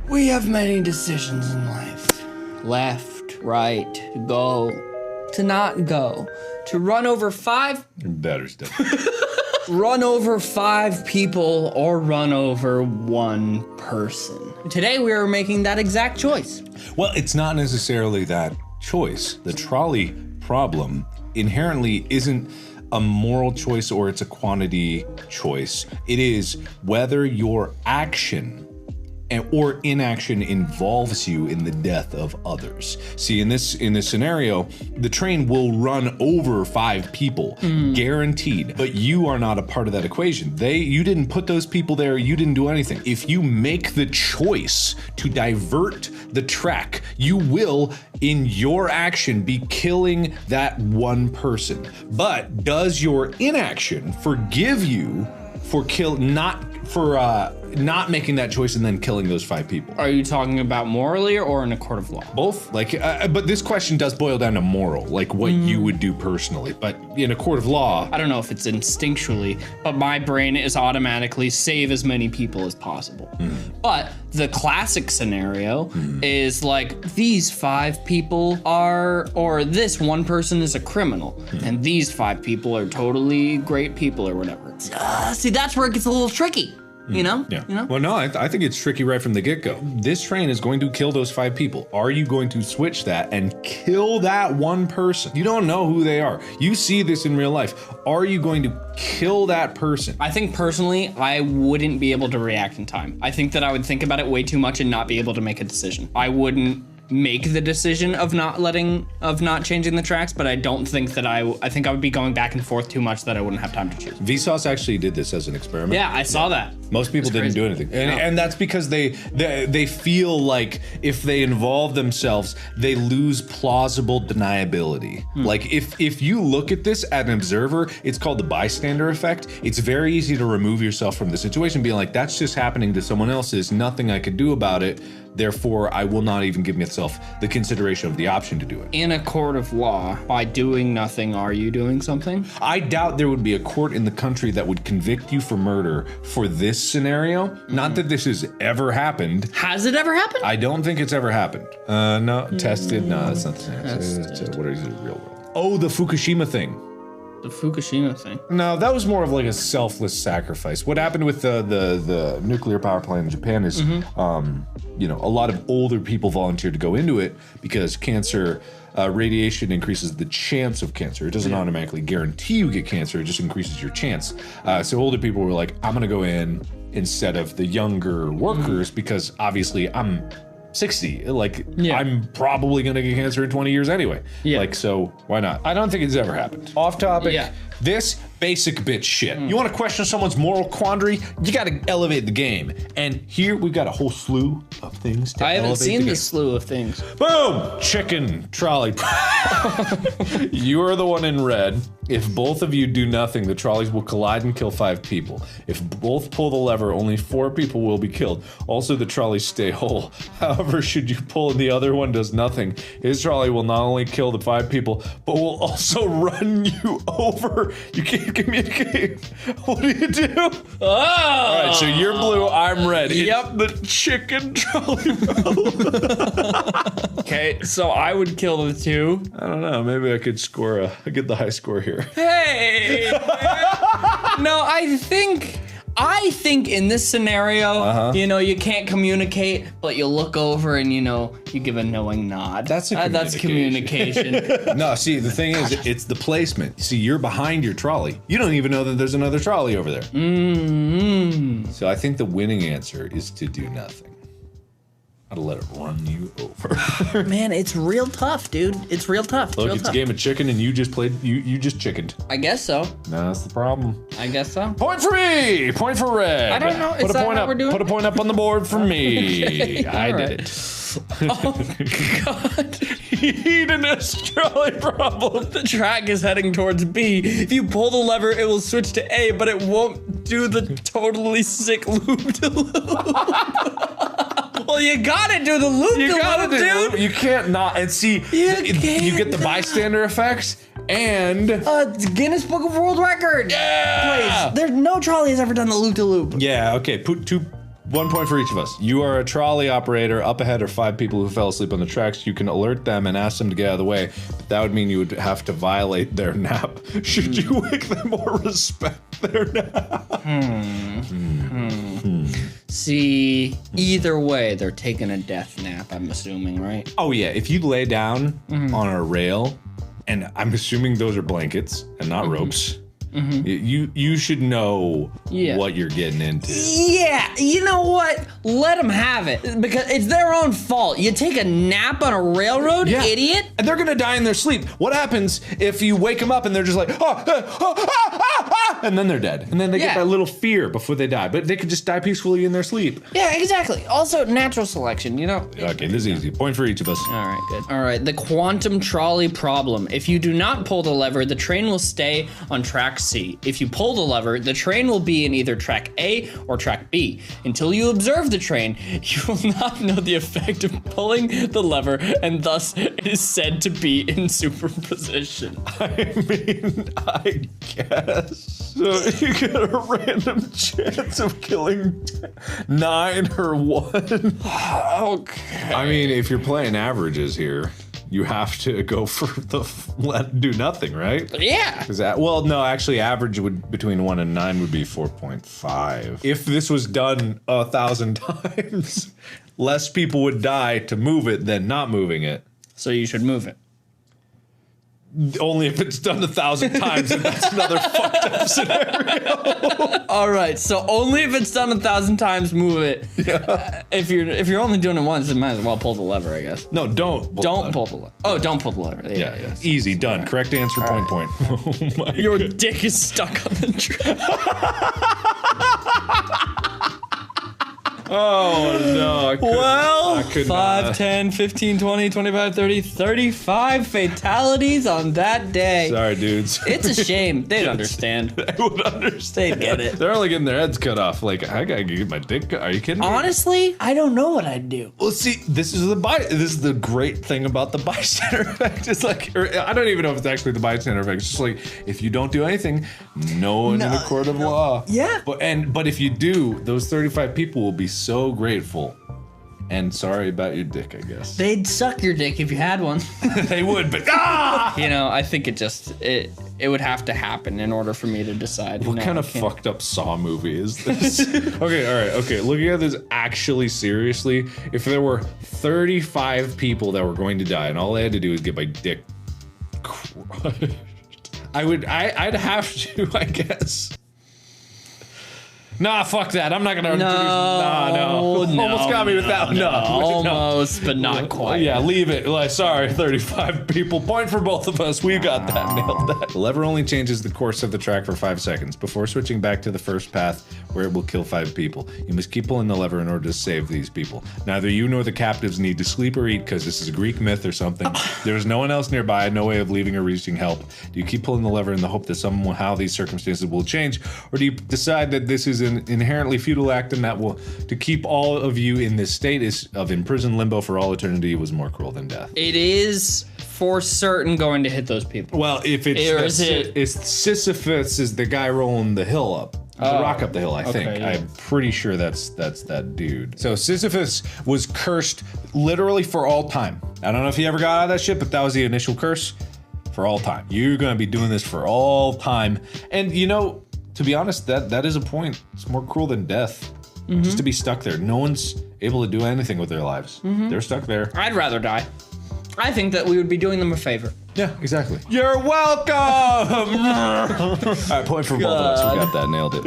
We have many decisions in life. Left, right, to go, to not go, to run over five people or run over one person. Today we are making that exact choice. Well, it's not necessarily that choice. The trolley problem inherently isn't a moral choice or it's a quantity choice. It is whether your action or inaction involves you in the death of others. See, in this scenario, the train will run over 5 people, guaranteed. But you are not a part of that equation. You didn't put those people there. You didn't do anything. If you make the choice to divert the track, you will, in your action, be killing that one person. But does your inaction forgive you for not making that choice and then killing those 5 people? Are you talking about morally or in a court of law? Both. But this question does boil down to moral, like what you would do personally. But in a court of law, I don't know if it's instinctually, but my brain is automatically save as many people as possible. But the classic scenario is like these 5 people or this one person is a criminal, and these 5 people are totally great people or whatever. See, that's where it gets a little tricky. You know? Yeah. You know? Well, no, I think it's tricky right from the get-go. This train is going to kill those 5 people. Are you going to switch that and kill that one person? You don't know who they are. You see this in real life. Are you going to kill that person? I think personally, I wouldn't be able to react in time. I think that I would think about it way too much and not be able to make a decision. I wouldn't make the decision of not changing the tracks, but I don't think that I think I would be going back and forth too much that I wouldn't have time to choose. Vsauce actually did this as an experiment. Yeah, I saw that. Most people didn't do anything. And that's because they feel like if they involve themselves, they lose plausible deniability. Like if you look at this as an observer, it's called the bystander effect. It's very easy to remove yourself from the situation, being like, that's just happening to someone else. There's nothing I could do about it. Therefore, I will not even give myself the consideration of the option to do it. In a court of law, by doing nothing, are you doing something? I doubt there would be a court in the country that would convict you for murder for this scenario. Not that this has ever happened. Has it ever happened? I don't think it's ever happened. No, tested. No, that's not the same. What is it, real world? Oh, the Fukushima thing. The Fukushima thing. No, that was more of like a selfless sacrifice. What happened with the nuclear power plant in Japan is, a lot of older people volunteered to go into it because cancer, radiation increases the chance of cancer. It doesn't automatically guarantee you get cancer. It just increases your chance. So older people were like, I'm gonna go in instead of the younger workers because obviously I'm 60. I'm probably gonna get cancer in 20 years anyway. So why not? I don't think it's ever happened. Off topic. This basic bitch shit. You want to question someone's moral quandary? You got to elevate the game. And here we've got a whole slew of things to elevate. I haven't seen the slew of things. Boom! Chicken trolley. You are the one in red. If both of you do nothing, the trolleys will collide and kill 5 people. If both pull the lever, only 4 people will be killed. Also, the trolleys stay whole. However, should you pull and the other one does nothing, his trolley will not only kill the 5 people, but will also run you over. You can't communicate. What do you do? Oh! All right, so you're blue, I'm red. Yep. It's the chicken trolley. Okay, so I would kill the 2. I don't know. Maybe I could get the high score here. Hey! No, I think in this scenario, you can't communicate, but you look over and you give a knowing nod. That's communication. No, see, the thing is, it's the placement. See, you're behind your trolley. You don't even know that there's another trolley over there. So I think the winning answer is to do nothing. I'd let it run you over. Man, it's real tough, dude. It's real tough. Look, it's a game of chicken, and you just chickened. I guess so. No, that's the problem. I guess so. Point for me. Point for red. I don't know. Put a point up. Put a point up on the board for me. Okay, I did it. Oh, God. Hedonist trolley problem. The track is heading towards B. If you pull the lever, it will switch to A, but it won't do the totally sick loop-de-loop. Well, you gotta do the loop-de-loop, dude. You can't not. And see, you get the bystander effect. And Guinness Book of World Record. yeah, Please. There's no trolley has ever done the loop-de-loop. yeah. Okay, put 1 point for each of us. You are a trolley operator. Up ahead are 5 people who fell asleep on the tracks. You can alert them and ask them to get out of the way. But that would mean you would have to violate their nap. Should you wake them or respect their nap? See, either way, they're taking a death nap, I'm assuming, right? Oh yeah, if you lay down on a rail, and I'm assuming those are blankets and not ropes, you should know what you're getting into. Yeah, you know what? Let them have it, because it's their own fault. You take a nap on a railroad, idiot? And they're gonna die in their sleep. What happens if you wake them up and they're just like, and then they're dead. And then they get that little fear before they die. But they could just die peacefully in their sleep. Yeah, exactly. Also, natural selection, you know? Okay, this is easy. Point for each of us. All right, good. All right, the quantum trolley problem. If you do not pull the lever, the train will stay on track C. If you pull the lever, the train will be in either track A or track B. Until you observe the train, you will not know the effect of pulling the lever, and thus it is said to be in superposition. I mean, I guess. So you get a random chance of killing 9 or 1. Okay. I mean, if you're playing averages here, you have to go for the do nothing, right? Yeah. Is that no? Actually, average would between 1 and 9 would be 4.5. If this was done 1,000 times, less people would die to move it than not moving it. So you should move it. Only if it's done 1,000 times, and that's another fucked up scenario. All right, so only if it's done 1,000 times, move it. Yeah. If you're only doing it once, then might as well pull the lever, I guess. No, don't Pull the lever. Oh, don't pull the lever. Yeah. Easy, done. Right. Correct answer. Point. Oh my Your dick is stuck on the track. Oh no. Well, 5, 10, 15, 20, 25, 30, 35 fatalities on that day. Sorry, dudes. It's a shame. They'd understand. They would understand. They'd get it. They're only getting their heads cut off. Like, I gotta get my dick cut. Are you kidding me? Honestly, I don't know what I'd do. Well, see, this is the great thing about the bystander effect. It's like, I don't even know if it's actually the bystander effect. It's just like, if you don't do anything, no one in a court of law. Yeah. But if you do, those 35 people will be so grateful. And sorry about your dick, I guess. They'd suck your dick if you had one. They would, but you know, I think it would have to happen in order for me to decide. What kind of fucked up Saw movie is this? Okay. Looking at this actually seriously, if there were 35 people that were going to die and all I had to do was get my dick crushed, I'd have to, I guess. Nah, fuck that. I'm not gonna introduce. No. Almost got me with that. No. Almost, but not quite. Yeah, leave it. Like, sorry, 35 people. Point for both of us. We got that. Nailed that. The lever only changes the course of the track for 5 seconds before switching back to the first path where it will kill 5 people. You must keep pulling the lever in order to save these people. Neither you nor the captives need to sleep or eat because this is a Greek myth or something. There's no one else nearby, no way of leaving or reaching help. Do you keep pulling the lever in the hope that somehow these circumstances will change, or do you decide that this is an inherently futile act and that to keep all of you in this state of imprisoned limbo for all eternity was more cruel than death? It is for certain going to hit those people. Well, if it's Sisyphus is the guy rolling the hill up. The rock up the hill, I think. Okay, yeah. I'm pretty sure that's that dude. So Sisyphus was cursed literally for all time. I don't know if he ever got out of that shit, but that was the initial curse for all time. You're gonna be doing this for all time. And you know, to be honest, that is a point. It's more cruel than death. Just to be stuck there. No one's able to do anything with their lives. They're stuck there. I'd rather die. I think that we would be doing them a favor. Yeah, exactly. You're welcome! All right, point for both of us. We got that. Nailed it.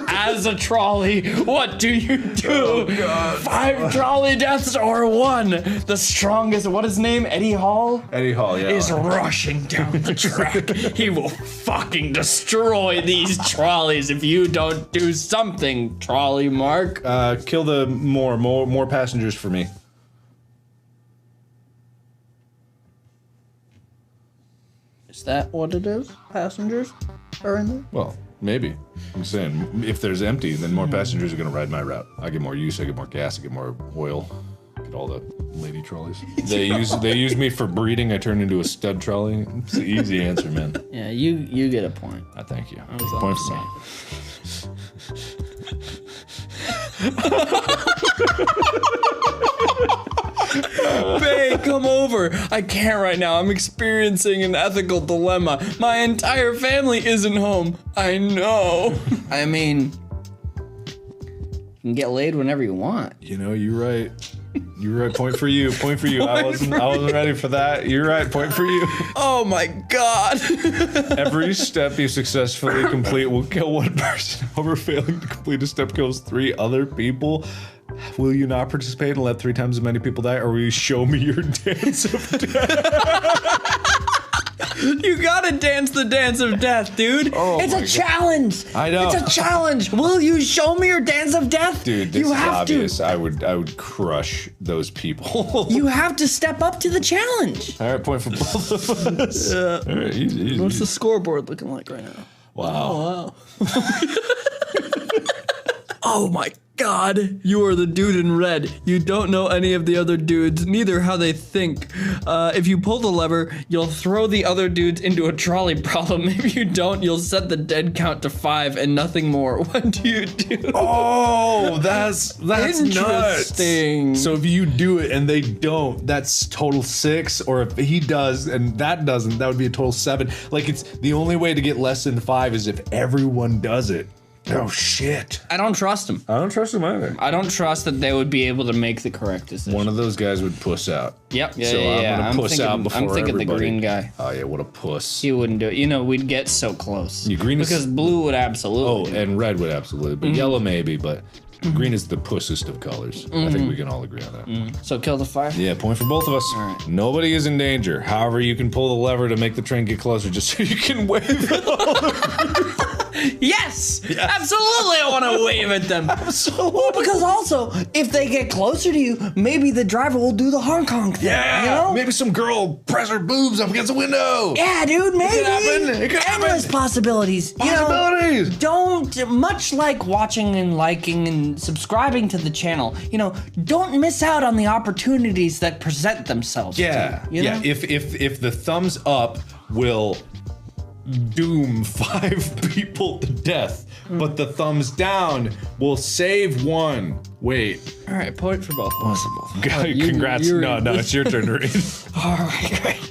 As a trolley, what do you do? 5 trolley deaths or 1? The strongest, what is his name? Eddie Hall? Eddie Hall, yeah. Is rushing down the track. He will fucking destroy these trolleys if you don't do something, trolley Mark. Kill the more passengers for me. Is that what it is? Passengers are in there? Well, maybe. I'm saying, if there's empty, then more passengers are gonna ride my route. I get more use, I get more gas, I get more oil, get all the lady trolleys. They use me for breeding. I turn into a stud trolley. It's the easy answer, man. Yeah, you get a point. I thank you. was all Point I'm for me. Babe, come over. I can't right now. I'm experiencing an ethical dilemma. My entire family isn't home. I know. I mean, you can get laid whenever you want. You know, you're right. You're right. Point for you. Point for you. I wasn't ready for that. You're right. Point for you. Oh my god. Every step you successfully complete will kill one person. However, failing to complete a step kills 3 other people. Will you not participate and let 3 times as many people die, or will you show me your dance of death? You gotta dance the dance of death, dude. Oh it's my a God. challenge. I know. It's a challenge. Will you show me your dance of death? Dude, this you is have obvious. To. I would crush those people. You have to step up to the challenge. All right, point for both of us. All right, easy. What's the scoreboard looking like right now? Wow. Oh my god, you are the dude in red. You don't know any of the other dudes, neither how they think. If you pull the lever, you'll throw the other dudes into a trolley problem. If you don't, you'll set the dead count to 5 and nothing more. What do you do? Oh, that's Interesting. nuts. So if you do it and they don't, that's total 6. Or if he does and that doesn't, that would be a total 7. Like, it's the only way to get less than 5 is if everyone does it. Oh shit. I don't trust them. I don't trust him either. I don't trust that they would be able to make the correct decision. One of those guys would puss out. Yep. Yeah, So yeah, I'm gonna puss out before I'm thinking everybody. the green guy. Oh yeah, what a puss. He wouldn't do it. You know, we'd get so close. Yeah, green is- because blue would absolutely. Oh, and red would absolutely, but yellow maybe, but green is the pussest of colors. I think we can all agree on that. So kill the fire. Yeah, point for both of us. All right. Nobody is in danger. However, you can pull the lever to make the train get closer just so you can wave it. Yes! Absolutely, I want to wave at them. Absolutely. Well, because also, if they get closer to you, maybe the driver will do the Hong Kong thing. Yeah, You know? maybe some girl press her boobs up against the window. Yeah, dude, maybe. happen. It could Endless happen. possibilities. You know, Possibilities. don't, much like watching and liking and subscribing to the channel, you know, don't miss out on the opportunities that present themselves. Yeah, to you, you yeah. know? If the thumbs up will doom 5 people to death, but the thumbs down will save 1. Wait. All right, point for both. Possible. Congrats. No, it's your turn to read.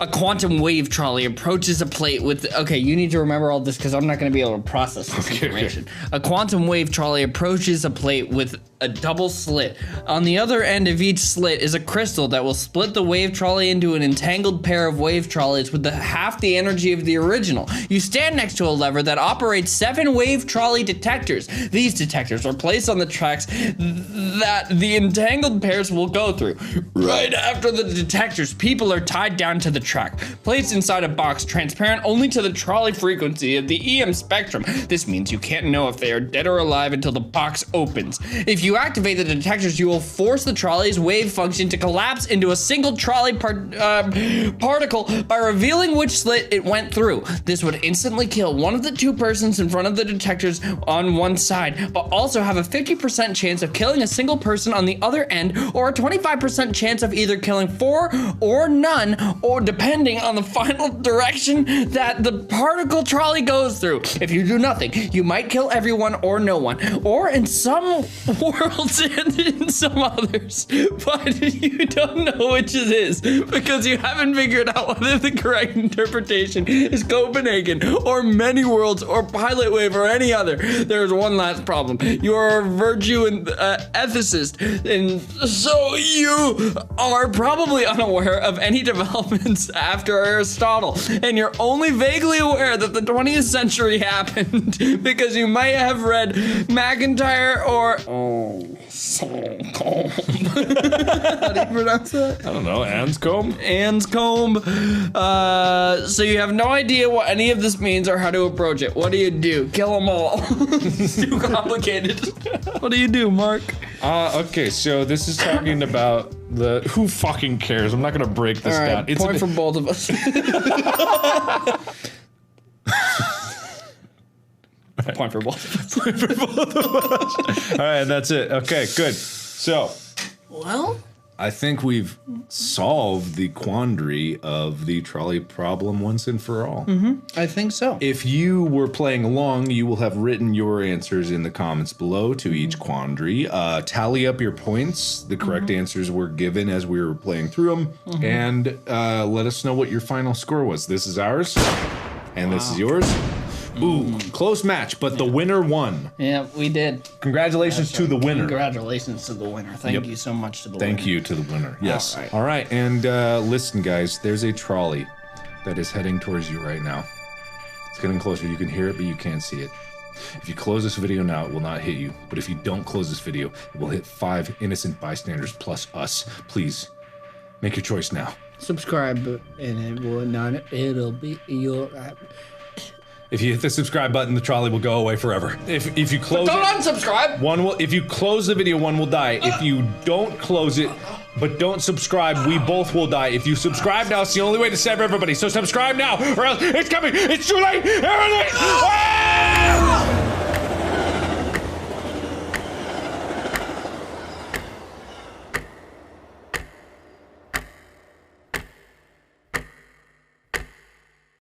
A quantum wave trolley approaches a plate with. Okay, you need to remember all this because I'm not going to be able to process this information. A quantum wave trolley approaches a plate with a double slit. On the other end of each slit is a crystal that will split the wave trolley into an entangled pair of wave trolleys with half the energy of the original. You stand next to a lever that operates 7 wave trolley detectors. These detectors are placed on the tracks that the entangled pairs will go through. Right after the detectors, people are tied down to the track, placed inside a box transparent only to the trolley frequency of the EM spectrum. This means you can't know if they are dead or alive until the box opens. If you activate the detectors, you will force the trolley's wave function to collapse into a single trolley particle by revealing which slit it went through. This would instantly kill one of the 2 persons in front of the detectors on one side, but also have a 50% chance of killing a single person on the other end, or a 25% chance of either killing 4 or none, or depending on the final direction that the particle trolley goes through. If you do nothing, you might kill everyone or no one, or in some worlds and in some others, but you don't know which it is because you haven't figured out whether the correct interpretation is Copenhagen or many worlds or pilot wave or any other. There's one last problem. You are a virtue and ethicist, and so you are probably unaware of any developments after Aristotle, and you're only vaguely aware that the 20th century happened because you might have read McIntyre or Anscombe. How do you pronounce that? I don't know. Anscombe? Anscombe. So you have no idea what any of this means or how to approach it. What do you do? Kill them all. It's too complicated. What do you do, Mark? Okay, so this is talking about the. Who fucking cares? I'm not gonna break this All right, down. It's point for both of us. Point for both of us. All right, that's it. Okay, good. So, Well, I think we've solved the quandary of the trolley problem once and for all. I think so. If you were playing along, you will have written your answers in the comments below to each quandary. Tally up your points. The correct answers were given as we were playing through them. And let us know what your final score was. This is ours, and this is yours. Ooh, close match, but the winner won. Yeah, we did. Congratulations to the winner. Congratulations to the winner. Thank you so much to the winner. Thank you to the winner. Yes. All All right. And listen, guys, there's a trolley that is heading towards you right now. It's getting closer. You can hear it, but you can't see it. If you close this video now, it will not hit you. But if you don't close this video, it will hit 5 innocent bystanders plus us. Please, make your choice now. Subscribe, and it will not. It'll be your. If you hit the subscribe button, the trolley will go away forever. If you close Don't it, unsubscribe. one will. If you close the video, one will die. If you don't close it, but don't subscribe, we both will die. If you subscribe now, it's the only way to save everybody. So subscribe now, or else it's coming. It's too late. Everything. Ah!